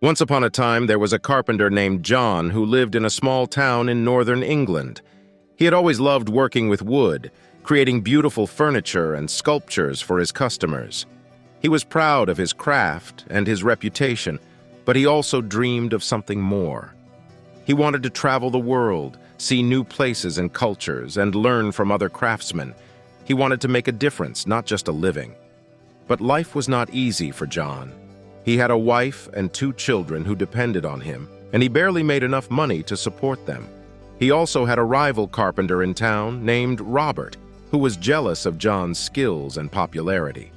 Once upon a time, there was a carpenter named John who lived in a small town in northern England. He had always loved working with wood, creating beautiful furniture and sculptures for his customers. He was proud of his craft and his reputation, but he also dreamed of something more. He wanted to travel the world, see new places and cultures, and learn from other craftsmen. He wanted to make a difference, not just a living. But life was not easy for John. He had a wife and 2 children who depended on him, and he barely made enough money to support them. He also had a rival carpenter in town named Robert, who was jealous of John's skills and popularity.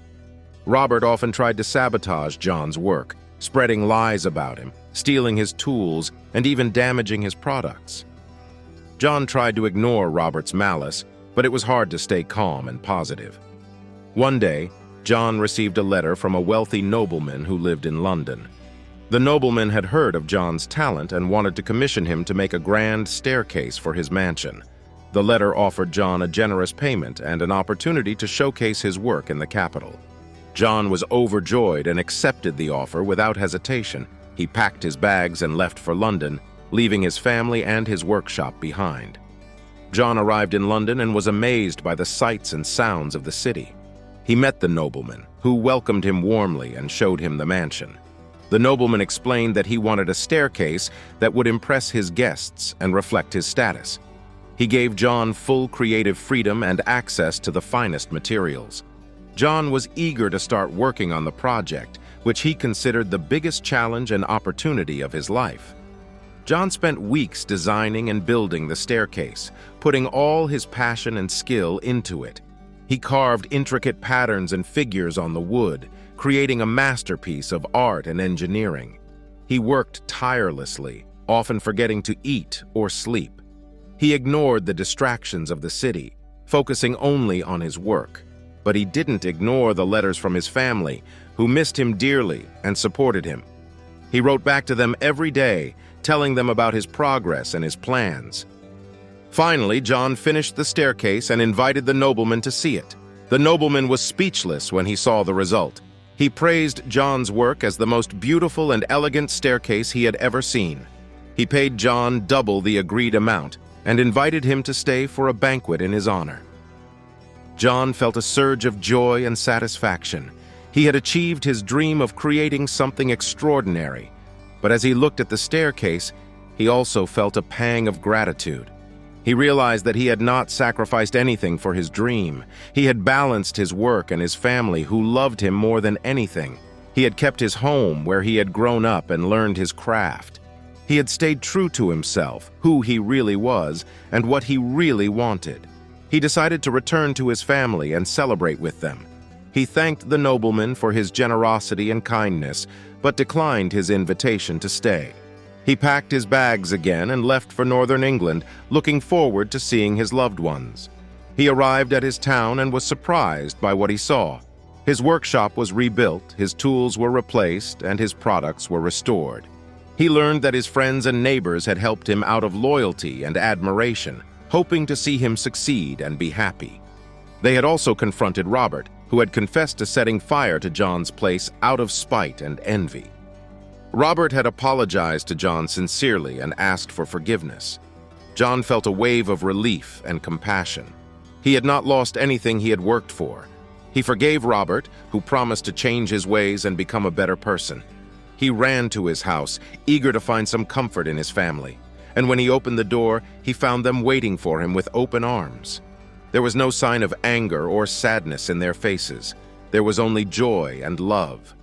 Robert often tried to sabotage John's work, spreading lies about him, stealing his tools, and even damaging his products. John tried to ignore Robert's malice, but it was hard to stay calm and positive. One day, John received a letter from a wealthy nobleman who lived in London. The nobleman had heard of John's talent and wanted to commission him to make a grand staircase for his mansion. The letter offered John a generous payment and an opportunity to showcase his work in the capital. John was overjoyed and accepted the offer without hesitation. He packed his bags and left for London, leaving his family and his workshop behind. John arrived in London and was amazed by the sights and sounds of the city. He met the nobleman, who welcomed him warmly and showed him the mansion. The nobleman explained that he wanted a staircase that would impress his guests and reflect his status. He gave John full creative freedom and access to the finest materials. John was eager to start working on the project, which he considered the biggest challenge and opportunity of his life. John spent weeks designing and building the staircase, putting all his passion and skill into it. He carved intricate patterns and figures on the wood, creating a masterpiece of art and engineering. He worked tirelessly, often forgetting to eat or sleep. He ignored the distractions of the city, focusing only on his work. But he didn't ignore the letters from his family, who missed him dearly and supported him. He wrote back to them every day, telling them about his progress and his plans. Finally, John finished the staircase and invited the nobleman to see it. The nobleman was speechless when he saw the result. He praised John's work as the most beautiful and elegant staircase he had ever seen. He paid John double the agreed amount and invited him to stay for a banquet in his honor. John felt a surge of joy and satisfaction. He had achieved his dream of creating something extraordinary. But as he looked at the staircase, he also felt a pang of gratitude. He realized that he had not sacrificed anything for his dream. He had balanced his work and his family, who loved him more than anything. He had kept his home, where he had grown up and learned his craft. He had stayed true to himself, who he really was, and what he really wanted. He decided to return to his family and celebrate with them. He thanked the nobleman for his generosity and kindness, but declined his invitation to stay. He packed his bags again and left for northern England, looking forward to seeing his loved ones. He arrived at his town and was surprised by what he saw. His workshop was rebuilt, his tools were replaced, and his products were restored. He learned that his friends and neighbors had helped him out of loyalty and admiration, hoping to see him succeed and be happy. They had also confronted Robert, who had confessed to setting fire to John's place out of spite and envy. Robert had apologized to John sincerely and asked for forgiveness. John felt a wave of relief and compassion. He had not lost anything he had worked for. He forgave Robert, who promised to change his ways and become a better person. He ran to his house, eager to find some comfort in his family. And when he opened the door, he found them waiting for him with open arms. There was no sign of anger or sadness in their faces. There was only joy and love.